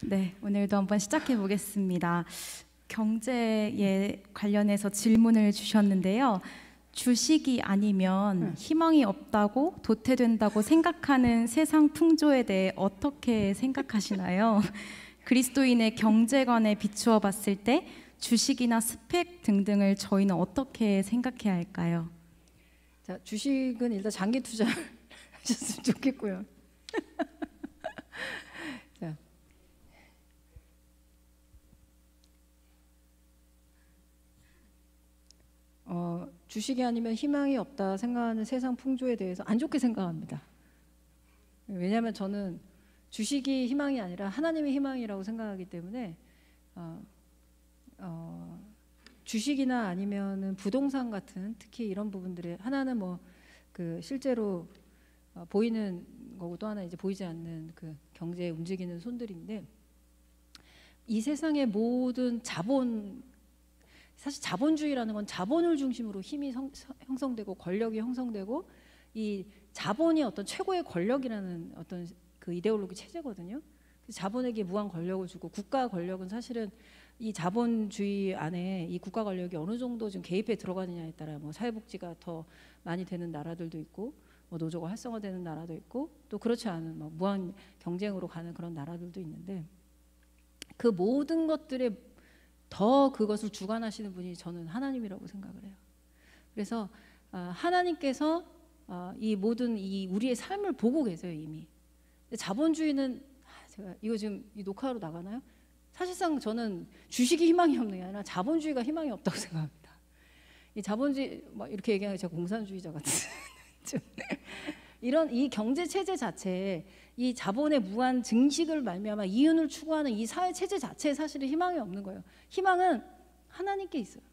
네, 오늘도 한번 시작해 보겠습니다. 경제에 관련해서 질문을 주셨는데요. 주식이 아니면 희망이 없다고 도태된다고 생각하는 세상 풍조에 대해 어떻게 생각하시나요? 그리스도인의 경제관에 비추어 봤을 때 주식이나 스펙 등등을 저희는 어떻게 생각해야 할까요? 자, 주식은 일단 장기 투자를 하셨으면 좋겠고요. 자, 주식이 아니면 희망이 없다 생각하는 세상 풍조에 대해서 안 좋게 생각합니다. 왜냐하면 저는 주식이 희망이 아니라 하나님의 희망이라고 생각하기 때문에 주식이나 아니면은 부동산 같은 특히 이런 부분들에 하나는 뭐 그 실제로 보이는 거고 또 하나 이제 보이지 않는 그 경제에 움직이는 손들인데, 이 세상의 모든 자본, 사실 자본주의라는 건 자본을 중심으로 힘이 형성되고 권력이 형성되고 이 자본이 어떤 최고의 권력이라는 어떤 그 이데올로기 체제거든요. 자본에게 무한 권력을 주고, 국가 권력은 사실은 이 자본주의 안에 이 국가 권력이 어느 정도 지금 개입해 들어가느냐에 따라 뭐 사회복지가 더 많이 되는 나라들도 있고, 뭐 노조가 활성화되는 나라도 있고, 또 그렇지 않은 뭐 무한 경쟁으로 가는 그런 나라들도 있는데, 그 모든 것들에 더 그것을 주관하시는 분이 저는 하나님이라고 생각을 해요. 그래서 하나님께서 이 모든 이 우리의 삶을 보고 계세요 이미. 자본주의는 제가 이거 지금 이 녹화로 나가나요? 사실상 저는 주식이 희망이 없는 게 아니라 자본주의가 희망이 없다고 생각합니다. 이 자본주의 막 이렇게 얘기하면 제가 공산주의자 같은 이런 이 경제 체제 자체에 이 자본의 무한 증식을 말미암아 이윤을 추구하는 이 사회 체제 자체에 사실은 희망이 없는 거예요. 희망은 하나님께 있어요.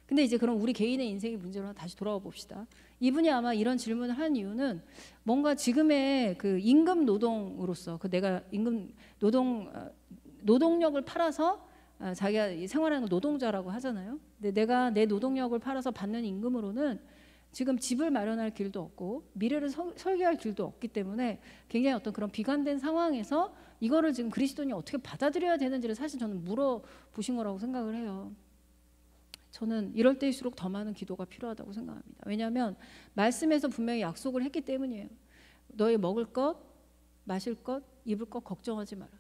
근데 이제 그럼 우리 개인의 인생의 문제로 다시 돌아와 봅시다. 이분이 아마 이런 질문을 한 이유는 뭔가 지금의 그 임금 노동으로서 그 내가 임금 노동력을 팔아서 자기가 생활하는 노동자라고 하잖아요. 근데 내가 내 노동력을 팔아서 받는 임금으로는 지금 집을 마련할 길도 없고 미래를 설계할 길도 없기 때문에 굉장히 어떤 그런 비관된 상황에서 이거를 지금 그리스도인이 어떻게 받아들여야 되는지를 사실 저는 물어보신 거라고 생각을 해요. 저는 이럴 때일수록 더 많은 기도가 필요하다고 생각합니다. 왜냐하면 말씀에서 분명히 약속을 했기 때문이에요. 너희 먹을 것, 마실 것, 입을 것 걱정하지 마라.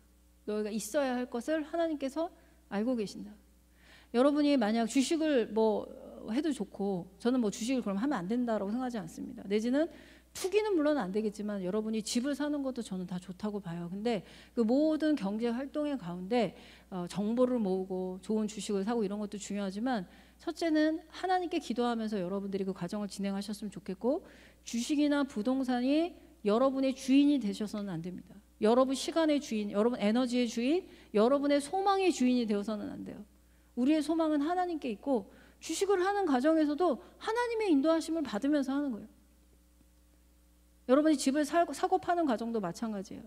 너희가 있어야 할 것을 하나님께서 알고 계신다. 여러분이 만약 주식을 뭐 해도 좋고, 저는 뭐 주식을 그럼 하면 안 된다라고 생각하지 않습니다. 내지는 투기는 물론 안 되겠지만 여러분이 집을 사는 것도 저는 다 좋다고 봐요. 근데 그 모든 경제 활동의 가운데 정보를 모으고 좋은 주식을 사고 이런 것도 중요하지만, 첫째는 하나님께 기도하면서 여러분들이 그 과정을 진행하셨으면 좋겠고, 주식이나 부동산이 여러분의 주인이 되셔서는 안 됩니다. 여러분 시간의 주인, 여러분 에너지의 주인, 여러분의 소망의 주인이 되어서는 안 돼요. 우리의 소망은 하나님께 있고, 주식을 하는 과정에서도 하나님의 인도하심을 받으면서 하는 거예요. 여러분이 집을 사고 파는 과정도 마찬가지예요.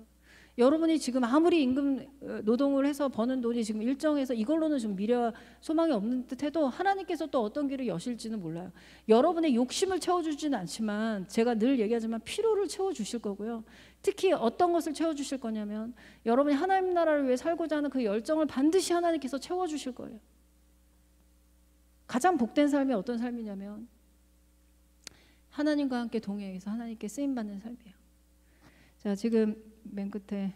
여러분이 지금 아무리 임금 노동을 해서 버는 돈이 지금 일정해서 이걸로는 좀 미래와 소망이 없는 듯해도 하나님께서 또 어떤 길을 여실지는 몰라요. 여러분의 욕심을 채워주지는 않지만, 제가 늘 얘기하지만 필요를 채워주실 거고요. 특히 어떤 것을 채워주실 거냐면, 여러분이 하나님 나라를 위해 살고자 하는 그 열정을 반드시 하나님께서 채워주실 거예요. 가장 복된 삶이 어떤 삶이냐면 하나님과 함께 동행해서 하나님께 쓰임받는 삶이에요. 자, 지금 맨 끝에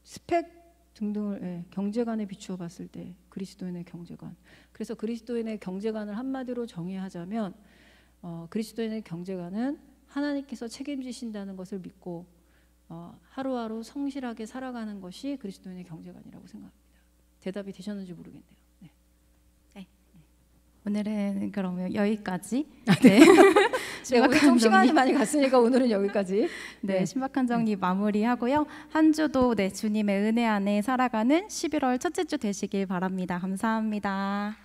스펙 등등을 경제관에 비추어 봤을 때 그리스도인의 경제관. 그래서 그리스도인의 경제관을 한마디로 정의하자면 그리스도인의 경제관은 하나님께서 책임지신다는 것을 믿고 하루하루 성실하게 살아가는 것이 그리스도인의 경제관이라고 생각합니다. 대답이 되셨는지 모르겠네요. 네. 오늘은 그러면 여기까지. 네. 신박한 좀 시간이 많이 갔으니까 오늘은 여기까지. 네, 신박한 정리 마무리하고요. 한 주도 주님의 은혜 안에 살아가는 11월 첫째 주 되시길 바랍니다. 감사합니다.